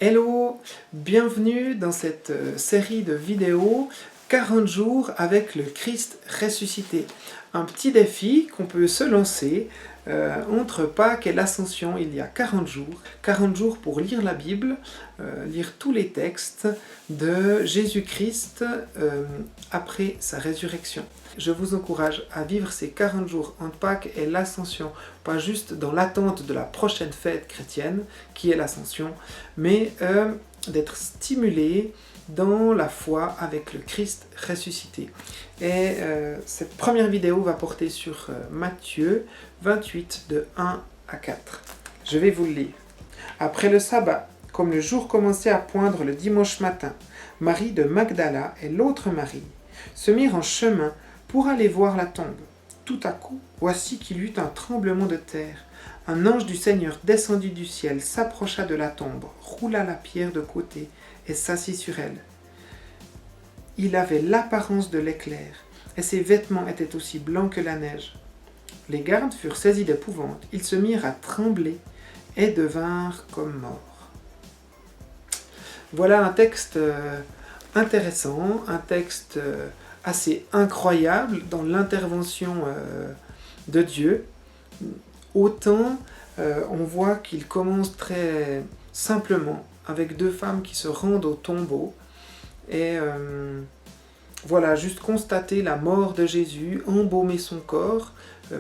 Hello, bienvenue dans cette série de vidéos 40 jours avec le Christ ressuscité. Un petit défi qu'on peut se lancer entre Pâques et l'Ascension, il y a 40 jours. 40 jours pour lire la Bible, lire tous les textes de Jésus-Christ après sa résurrection. Je vous encourage à vivre ces 40 jours entre Pâques et l'Ascension, pas juste dans l'attente de la prochaine fête chrétienne, qui est l'Ascension, mais d'être stimulé dans la foi avec le Christ ressuscité. Et cette première vidéo va porter sur Matthieu 28, de 1 à 4. Je vais vous le lire. Après le sabbat, comme le jour commençait à poindre le dimanche matin, Marie de Magdala et l'autre Marie se mirent en chemin pour aller voir la tombe. Tout à coup, voici qu'il y eut un tremblement de terre. Un ange du Seigneur descendu du ciel s'approcha de la tombe, roula la pierre de côté et s'assit sur elle. Il avait l'apparence de l'éclair, et ses vêtements étaient aussi blancs que la neige. Les gardes furent saisis d'épouvante, ils se mirent à trembler et devinrent comme morts. Voilà un texte intéressant, un texte assez incroyable dans l'intervention de Dieu. Autant on voit qu'il commence très simplement avec deux femmes qui se rendent au tombeau et voilà, juste constater la mort de Jésus, embaumer son corps,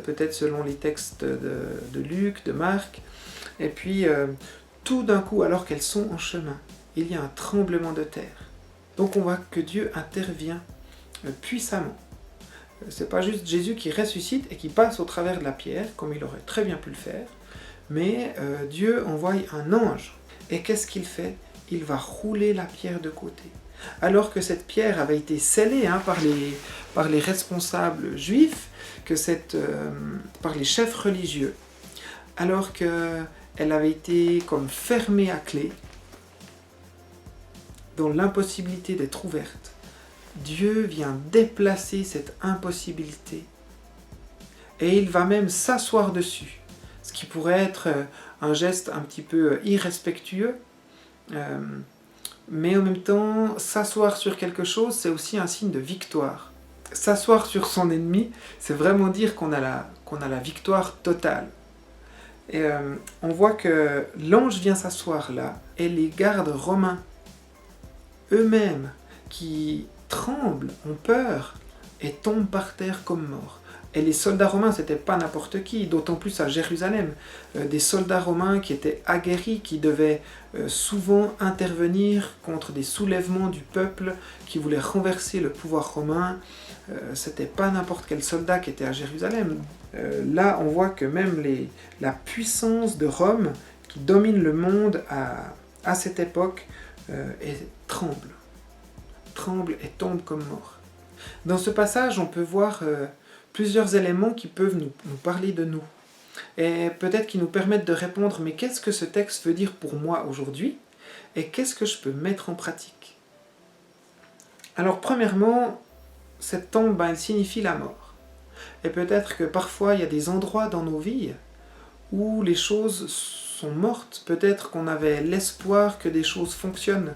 peut-être selon les textes de Luc, de Marc, et puis tout d'un coup, alors qu'elles sont en chemin, il y a un tremblement de terre. Donc on voit que Dieu intervient puissamment. C'est pas juste Jésus qui ressuscite et qui passe au travers de la pierre, comme il aurait très bien pu le faire, mais Dieu envoie un ange. Et qu'est-ce qu'il fait? Il va rouler la pierre de côté. Alors que cette pierre avait été scellée par les responsables juifs, par les chefs religieux, alors qu'elle avait été comme fermée à clé, dans l'impossibilité d'être ouverte, Dieu vient déplacer cette impossibilité et il va même s'asseoir dessus, ce qui pourrait être un geste un petit peu irrespectueux, mais en même temps, s'asseoir sur quelque chose, c'est aussi un signe de victoire. S'asseoir sur son ennemi, c'est vraiment dire qu'on a la victoire totale. Et on voit que l'ange vient s'asseoir là, et les gardes romains eux-mêmes qui tremblent, ont peur et tombent par terre comme morts. Et les soldats romains, c'était pas n'importe qui, d'autant plus à Jérusalem. Des soldats romains qui étaient aguerris, qui devaient souvent intervenir contre des soulèvements du peuple qui voulaient renverser le pouvoir romain. C'était pas n'importe quel soldat qui était à Jérusalem. Là, on voit que même la puissance de Rome, qui domine le monde à cette époque, tremble et tombe comme mort. Dans ce passage, on peut voir plusieurs éléments qui peuvent nous parler de nous, et peut-être qui nous permettent de répondre, mais qu'est-ce que ce texte veut dire pour moi aujourd'hui, et qu'est-ce que je peux mettre en pratique? Alors premièrement, cette tombe, elle signifie la mort. Et peut-être que parfois, il y a des endroits dans nos vies où les choses sont mortes, peut-être qu'on avait l'espoir que des choses fonctionnent.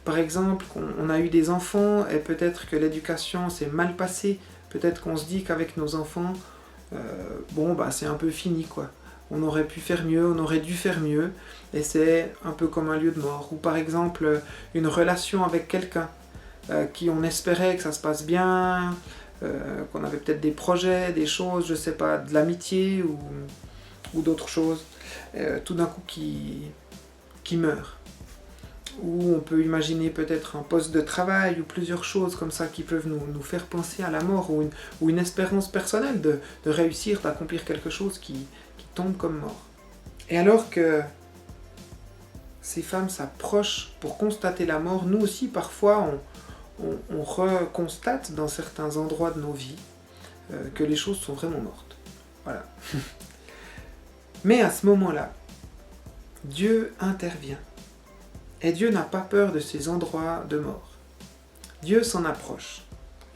Par exemple, on a eu des enfants et peut-être que l'éducation s'est mal passée, peut-être qu'on se dit qu'avec nos enfants, c'est un peu fini quoi. On aurait pu faire mieux, on aurait dû faire mieux, et c'est un peu comme un lieu de mort. Ou par exemple, une relation avec quelqu'un qui on espérait que ça se passe bien, qu'on avait peut-être des projets, des choses, je sais pas, de l'amitié ou d'autres choses, tout d'un coup qui meurt. Ou on peut imaginer peut-être un poste de travail ou plusieurs choses comme ça qui peuvent nous faire penser à la mort, ou une espérance personnelle de réussir, d'accomplir quelque chose qui tombe comme mort. Et alors que ces femmes s'approchent pour constater la mort, nous aussi parfois on reconstate dans certains endroits de nos vies que les choses sont vraiment mortes. Voilà. Mais à ce moment-là, Dieu intervient. Et Dieu n'a pas peur de ces endroits de mort. Dieu s'en approche.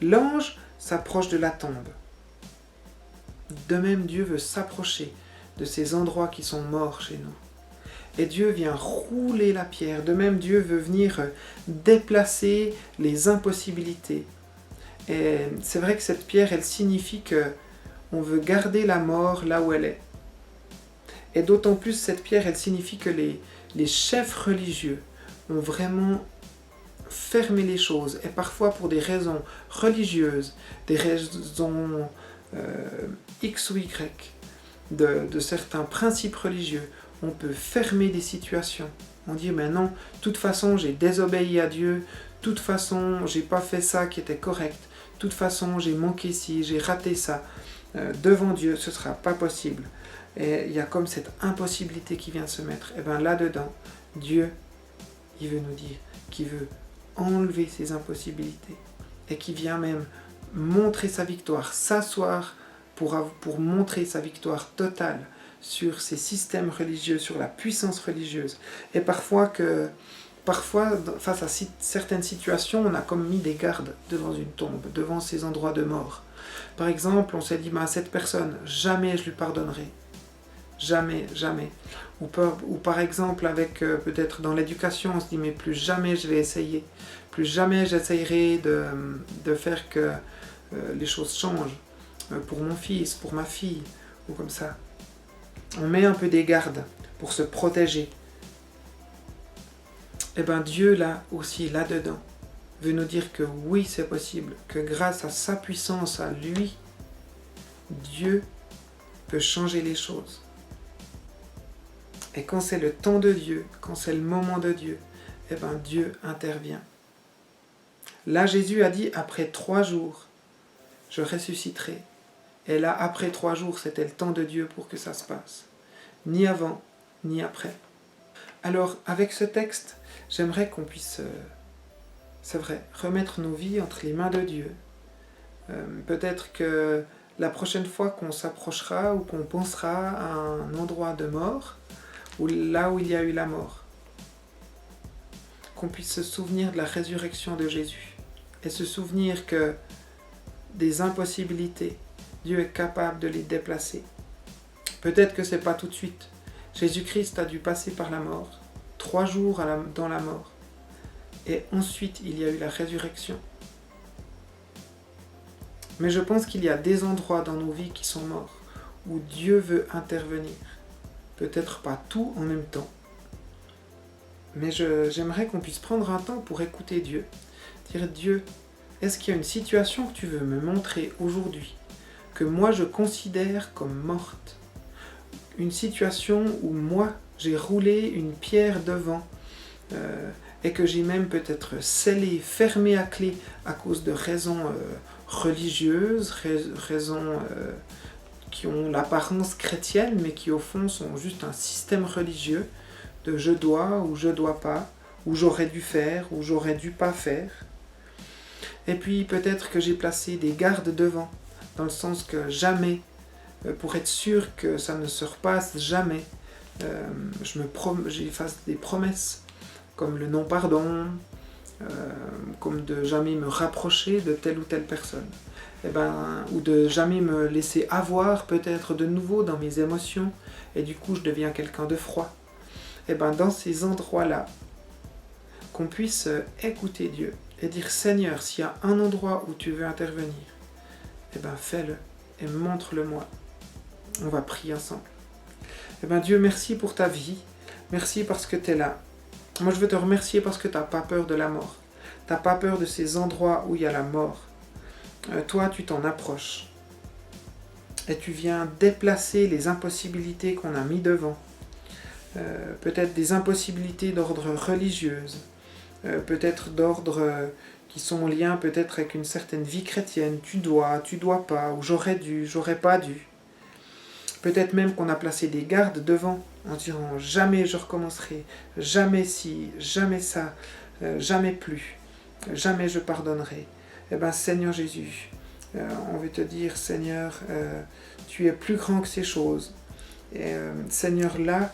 L'ange s'approche de la tombe. De même, Dieu veut s'approcher de ces endroits qui sont morts chez nous. Et Dieu vient rouler la pierre. De même, Dieu veut venir déplacer les impossibilités. Et c'est vrai que cette pierre, elle signifie que on veut garder la mort là où elle est. Et d'autant plus, cette pierre, elle signifie que les chefs religieux ont vraiment fermé les choses. Et parfois pour des raisons religieuses, des raisons X ou Y, de certains principes religieux, on peut fermer des situations. On dit, mais non, de toute façon, j'ai désobéi à Dieu, de toute façon, j'ai pas fait ça qui était correct, de toute façon, j'ai manqué ci, j'ai raté ça. Devant Dieu, ce sera pas possible. Et il y a comme cette impossibilité qui vient se mettre. Et bien là-dedans, Dieu, il veut nous dire qu'il veut enlever ces impossibilités et qui vient même montrer sa victoire, s'asseoir pour montrer sa victoire totale sur ces systèmes religieux, sur la puissance religieuse. Et parfois, face à certaines situations, on a comme mis des gardes devant une tombe, devant ces endroits de mort. Par exemple, on s'est dit, à cette personne, jamais je lui pardonnerai. Jamais, jamais. Ou par exemple, avec peut-être dans l'éducation, on se dit, mais plus jamais je vais essayer. Plus jamais j'essayerai de faire que les choses changent. Pour mon fils, pour ma fille, ou comme ça. On met un peu des gardes pour se protéger. Et bien Dieu, là aussi, là-dedans, veut nous dire que oui, c'est possible, que grâce à sa puissance, à lui, Dieu peut changer les choses. Et quand c'est le temps de Dieu, quand c'est le moment de Dieu, eh bien Dieu intervient. Là, Jésus a dit, après 3 jours, je ressusciterai. Et là, après 3 jours, c'était le temps de Dieu pour que ça se passe. Ni avant, ni après. Alors, avec ce texte, j'aimerais qu'on puisse, c'est vrai, remettre nos vies entre les mains de Dieu. Peut-être que la prochaine fois qu'on s'approchera ou qu'on pensera à un endroit de mort, ou là où il y a eu la mort, qu'on puisse se souvenir de la résurrection de Jésus et se souvenir que des impossibilités, Dieu est capable de les déplacer. Peut-être que ce n'est pas tout de suite. Jésus-Christ a dû passer par la mort, 3 jours dans la mort, et ensuite il y a eu la résurrection. Mais je pense qu'il y a des endroits dans nos vies qui sont morts, où Dieu veut intervenir. Peut-être pas tout en même temps. Mais j'aimerais qu'on puisse prendre un temps pour écouter Dieu. Dire, Dieu, est-ce qu'il y a une situation que tu veux me montrer aujourd'hui, que moi je considère comme morte? Une situation où moi j'ai roulé une pierre devant, et que j'ai même peut-être scellé, fermé à clé à cause de raisons religieuses, raisons qui ont l'apparence chrétienne, mais qui au fond sont juste un système religieux de je dois ou je dois pas, ou j'aurais dû faire ou j'aurais dû pas faire. Et puis peut-être que j'ai placé des gardes devant, dans le sens que jamais, pour être sûr que ça ne se repasse jamais, j'y fasse des promesses, comme le non-pardon, comme de jamais me rapprocher de telle ou telle personne. Ou de jamais me laisser avoir peut-être de nouveau dans mes émotions, et du coup je deviens quelqu'un de froid. Dans ces endroits-là, qu'on puisse écouter Dieu et dire, Seigneur, s'il y a un endroit où tu veux intervenir, fais-le et montre-le-moi. On va prier ensemble. Dieu, merci pour ta vie, merci parce que tu es là. Moi je veux te remercier parce que tu n'as pas peur de la mort, tu n'as pas peur de ces endroits où il y a la mort. Toi, tu t'en approches et tu viens déplacer les impossibilités qu'on a mis devant. Peut-être des impossibilités d'ordre religieuse, peut-être d'ordre qui sont en lien peut-être avec une certaine vie chrétienne. Tu dois pas, ou j'aurais dû, j'aurais pas dû. Peut-être même qu'on a placé des gardes devant en disant jamais je recommencerai, jamais ci, jamais ça, jamais plus, jamais je pardonnerai. Seigneur Jésus, on veut te dire, Seigneur, tu es plus grand que ces choses. Et Seigneur, là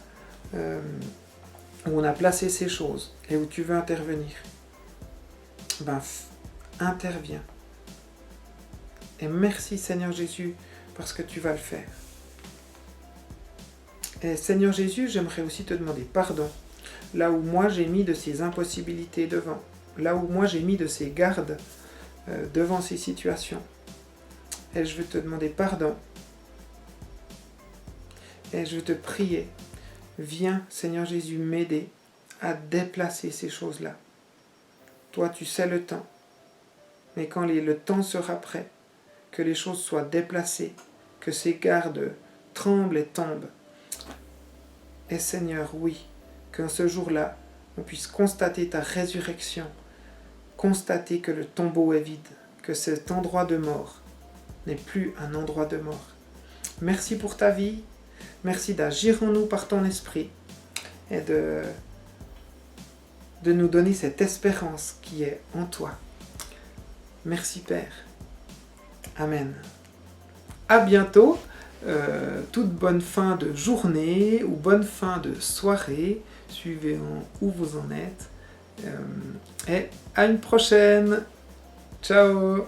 où on a placé ces choses et où tu veux intervenir, interviens. Et merci Seigneur Jésus parce que tu vas le faire. Et Seigneur Jésus, j'aimerais aussi te demander pardon. Là où moi j'ai mis de ces impossibilités devant, là où moi j'ai mis de ces gardes devant ces situations. Et je veux te demander pardon. Et je veux te prier. Viens, Seigneur Jésus, m'aider à déplacer ces choses-là. Toi, tu sais le temps. Mais quand le temps sera prêt, que les choses soient déplacées, que ces gardes tremblent et tombent. Et Seigneur, oui, qu'en ce jour-là, on puisse constater ta résurrection, constater que le tombeau est vide, que cet endroit de mort n'est plus un endroit de mort. Merci pour ta vie, merci d'agir en nous par ton esprit et de nous donner cette espérance qui est en toi. Merci Père. Amen. À bientôt. Toute bonne fin de journée ou bonne fin de soirée, suivant où vous en êtes. Et à une prochaine. Ciao.